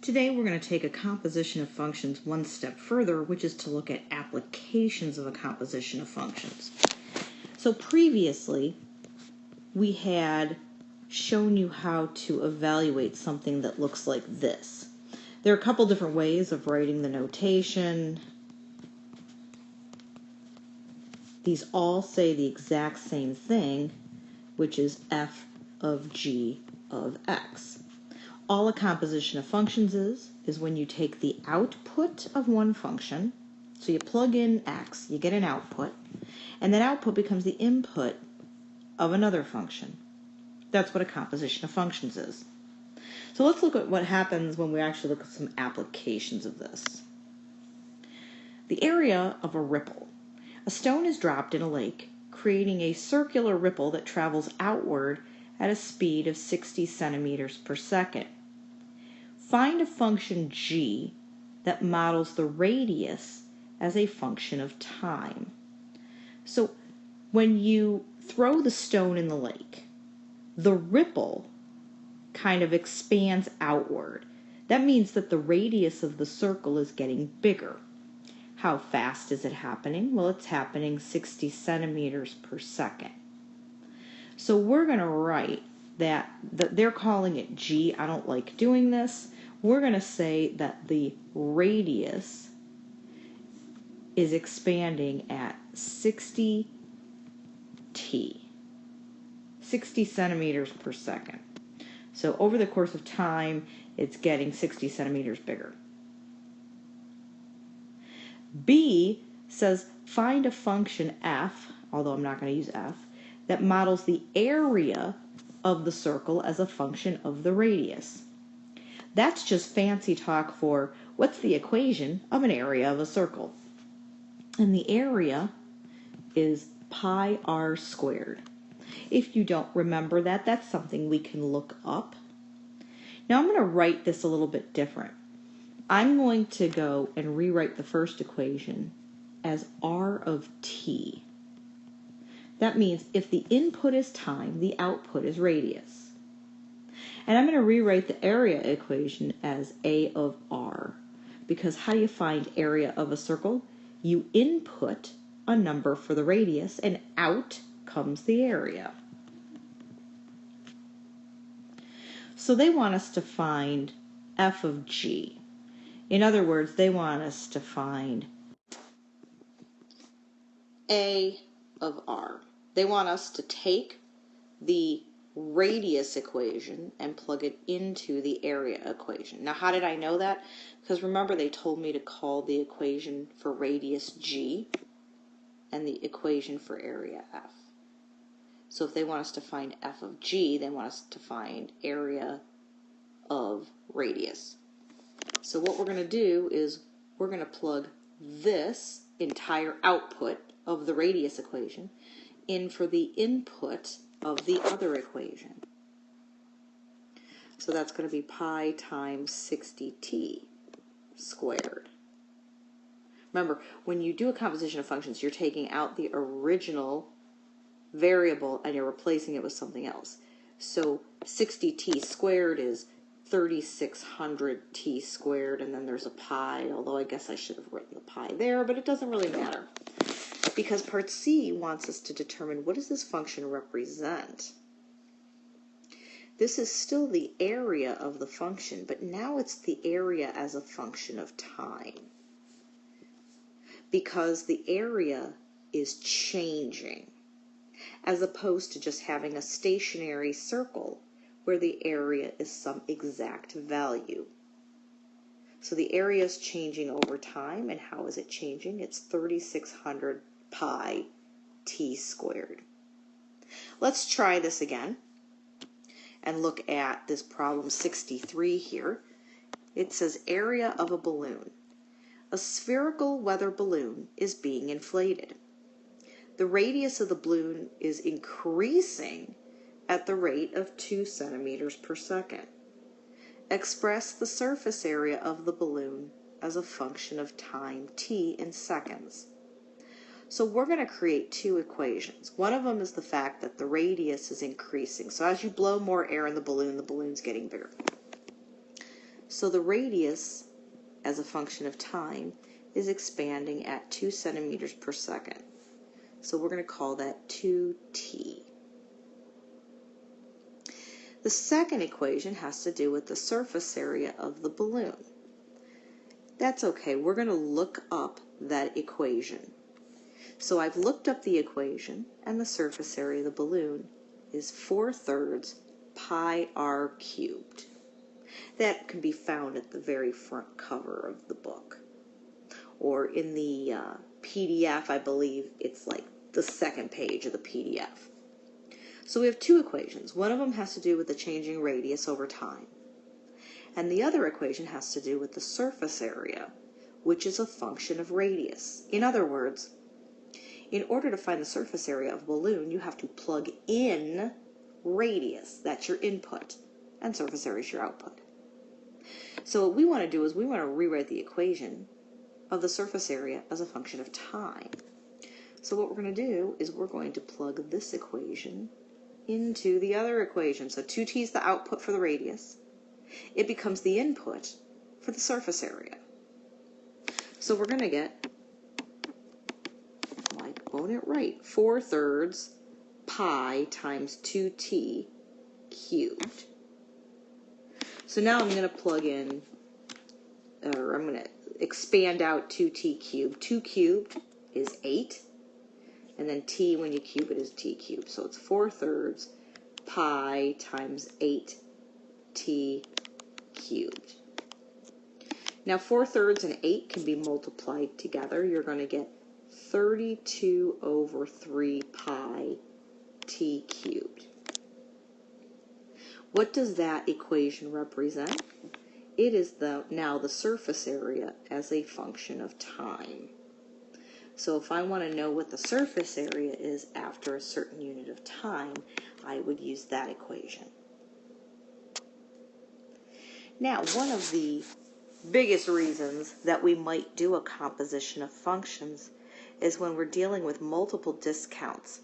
Today we're going to take a composition of functions one step further, which is to look at applications of a composition of functions. So previously, we had shown you how to evaluate something that looks like this. There are a couple different ways of writing the notation. These all say the exact same thing, which is f of g of x. All a composition of functions is when you take the output of one function, so you plug in x, you get an output, and that output becomes the input of another function. That's what a composition of functions is. So let's look at what happens when we actually look at some applications of this. The area of a ripple. A stone is dropped in a lake, creating a circular ripple that travels outward at a speed of 60 centimeters per second. Find a function g that models the radius as a function of time. So when you throw the stone in the lake, the ripple kind of expands outward. That means that the radius of the circle is getting bigger. How fast is it happening? Well, it's happening 60 centimeters per second. So we're going to write that they're calling it g. I don't like doing this. We're going to say that the radius is expanding at 60 centimeters per second. So over the course of time, it's getting 60 centimeters bigger. B says find a function f, although I'm not going to use f, that models the area of the circle as a function of the radius. That's just fancy talk for what's the equation of an area of a circle. And the area is pi r squared. If you don't remember that, that's something we can look up. Now I'm going to write this a little bit different. I'm going to go and rewrite the first equation as r of t. That means if the input is time, the output is radius. And I'm going to rewrite the area equation as a of r, because how do you find area of a circle? You input a number for the radius, and out comes the area. So they want us to find f of g. In other words, they want us to find a of r. They want us to take the radius equation and plug it into the area equation. Now, how did I know that? Because remember, they told me to call the equation for radius g and the equation for area f. So if they want us to find f of g, they want us to find area of radius. So what we're going to do is we're going to plug this entire output of the radius equation in for the input of the other equation. So that's going to be pi times 60t squared. Remember, when you do a composition of functions, you're taking out the original variable and you're replacing it with something else. So 60t squared is 3600t squared, and then there's a pi, although I guess I should have written the pi there, but it doesn't really matter. Because part C wants us to determine what does this function represent. This is still the area of the function, but now it's the area as a function of time. Because the area is changing, as opposed to just having a stationary circle where the area is some exact value. So the area is changing over time, and how is it changing? It's 3600 pi t squared. Let's try this again and look at this problem 63 here. It says area of a balloon. A spherical weather balloon is being inflated. The radius of the balloon is increasing at the rate of 2 centimeters per second. Express the surface area of the balloon as a function of time t in seconds. So we're going to create two equations. One of them is the fact that the radius is increasing. So as you blow more air in the balloon's getting bigger. So the radius as a function of time is expanding at 2 centimeters per second. So we're going to call that 2t. The second equation has to do with the surface area of the balloon. That's okay. We're going to look up that equation. So I've looked up the equation, and the surface area of the balloon is 4/3 pi r cubed. That can be found at the very front cover of the book. Or in the PDF, I believe it's like the second page of the PDF. So we have two equations. One of them has to do with the changing radius over time. And the other equation has to do with the surface area, which is a function of radius. In other words, in order to find the surface area of a balloon, you have to plug in radius. That's your input. And surface area is your output. So what we want to do is we want to rewrite the equation of the surface area as a function of time. So what we're going to do is we're going to plug this equation into the other equation. So 2t is the output for the radius. It becomes the input for the surface area. So we're going to get, like, won't it right, 4/3 pi times 2t cubed. So now I'm going to plug in, or I'm going to expand out 2t cubed. 2 cubed is 8, and then t, when you cube it, is t cubed. So it's 4/3 pi times 8t cubed. Now 4/3 and 8 can be multiplied together. You're going to get 32/3 pi t cubed. What does that equation represent? It is now the surface area as a function of time. So if I want to know what the surface area is after a certain unit of time, I would use that equation. Now, one of the biggest reasons that we might do a composition of functions is when we're dealing with multiple discounts.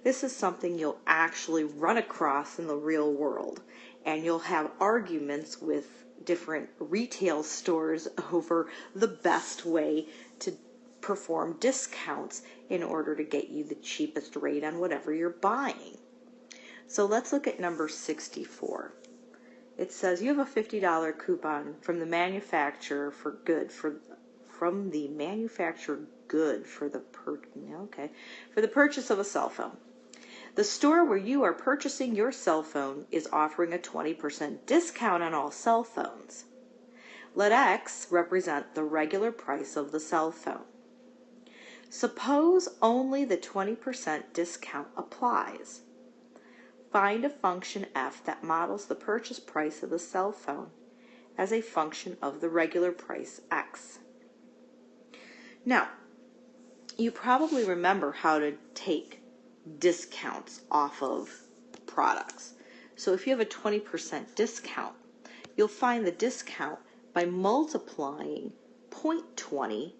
This is something you'll actually run across in the real world, and you'll have arguments with different retail stores over the best way to perform discounts in order to get you the cheapest rate on whatever you're buying. So let's look at number 64. It says you have a $50 coupon from the manufacturer for the purchase of a cell phone. The store where you are purchasing your cell phone is offering a 20% discount on all cell phones. Let X represent the regular price of the cell phone. Suppose only the 20% discount applies. Find a function f that models the purchase price of the cell phone as a function of the regular price x. Now, you probably remember how to take discounts off of products. So if you have a 20% discount, you'll find the discount by multiplying 0.20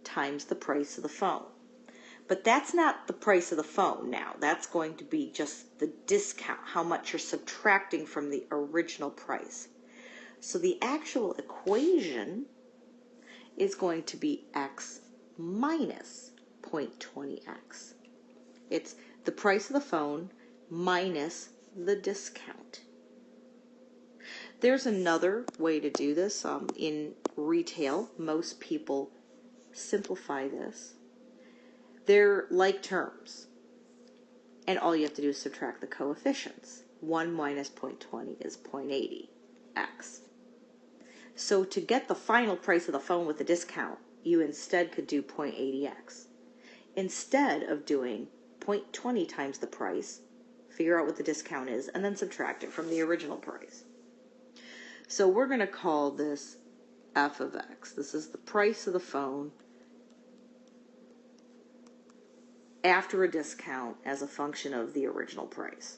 times the price of the phone. But that's not the price of the phone now. That's going to be just the discount, how much you're subtracting from the original price. So the actual equation is going to be x minus 0.20x. It's the price of the phone minus the discount. There's another way to do this. In retail, most people simplify this. They're like terms, and all you have to do is subtract the coefficients. 1 minus 0.20 is 0.80x. So to get the final price of the phone with the discount, you instead could do 0.80x. Instead of doing 0.20 times the price, figure out what the discount is, and then subtract it from the original price. So we're going to call this f of x. This is the price of the phone after a discount as a function of the original price.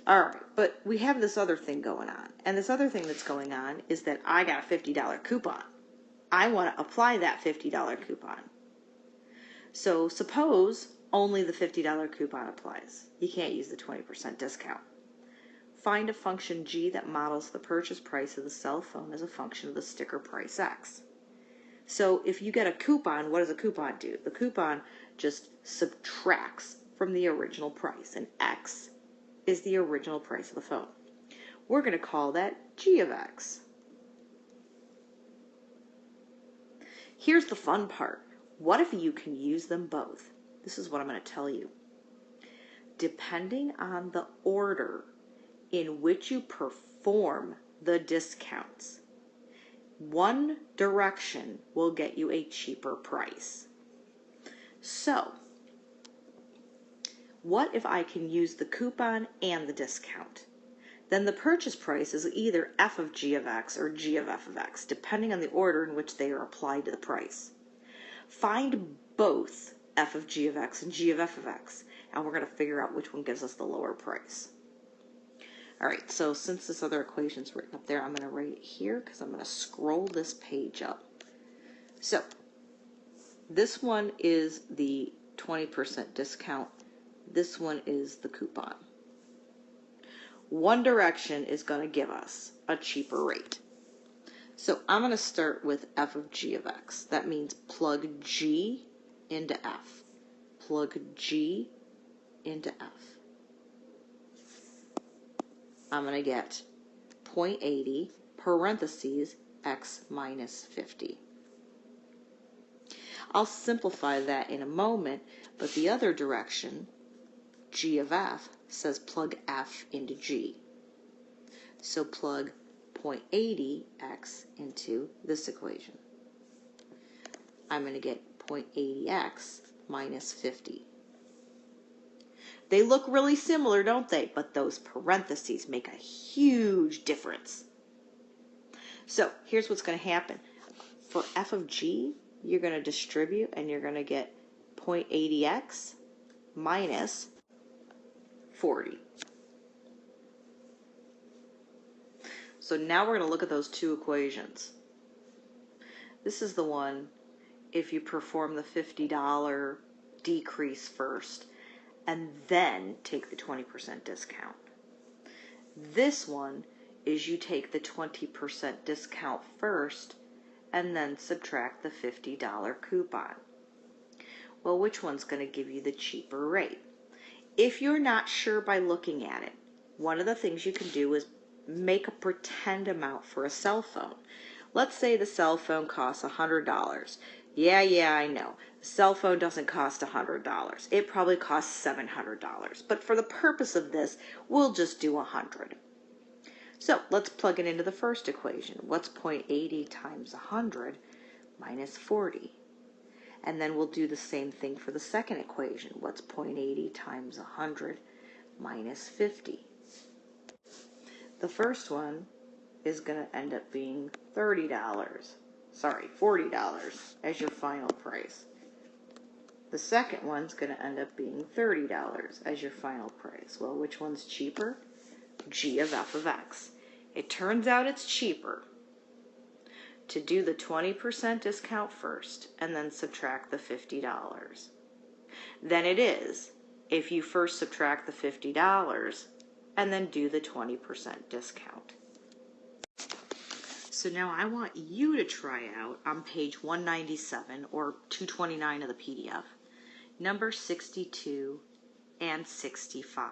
All right, but we have this other thing going on. And this other thing that's going on is that I got a $50 coupon. I want to apply that $50 coupon. So suppose only the $50 coupon applies. You can't use the 20% discount. Find a function g that models the purchase price of the cell phone as a function of the sticker price x. So if you get a coupon, what does a coupon do? The coupon just subtracts from the original price, and x is the original price of the phone. We're going to call that g of x. Here's the fun part. What if you can use them both? This is what I'm going to tell you. Depending on the order in which you perform the discounts, one direction will get you a cheaper price. So, what if I can use the coupon and the discount? Then the purchase price is either f of g of x or g of f of x, depending on the order in which they are applied to the price. Find both f of g of x and g of f of x, and we're going to figure out which one gives us the lower price. All right, so since this other equation is written up there, I'm going to write it here because I'm going to scroll this page up. So this one is the 20% discount. This one is the coupon. One direction is going to give us a cheaper rate. So I'm going to start with f of g of x. That means plug g into f. Plug g into f. I'm going to get 0.80 parentheses x minus 50. I'll simplify that in a moment, but the other direction, g of f, says plug f into g. So plug 0.80x into this equation. I'm going to get 0.80x minus 50. They look really similar, don't they? But those parentheses make a huge difference. So here's what's going to happen. For f of g, you're going to distribute and you're going to get 0.80x minus 40. So now we're going to look at those two equations. This is the one if you perform the $50 decrease first and then take the 20% discount. This one is you take the 20% discount first and then subtract the $50 coupon. Well, which one's going to give you the cheaper rate? If you're not sure by looking at it, one of the things you can do is make a pretend amount for a cell phone. Let's say the cell phone costs $100. Yeah, I know. The cell phone doesn't cost $100. It probably costs $700. But for the purpose of this, we'll just do 100. So let's plug it into the first equation. What's 0.80 times 100 minus 40? And then we'll do the same thing for the second equation. What's 0.80 times 100 minus 50? The first one is going to end up being $40 as your final price. The second one's going to end up being $30 as your final price. Well, which one's cheaper? G of f of x. It turns out it's cheaper to do the 20% discount first and then subtract the $50 than it is if you first subtract the $50 and then do the 20% discount. So now I want you to try out on page 197 or 229 of the PDF, number 62 and 65.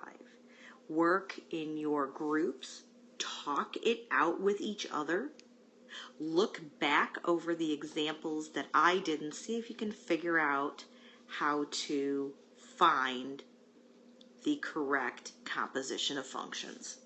Work in your groups, talk it out with each other, look back over the examples that I did and see if you can figure out how to find the correct composition of functions.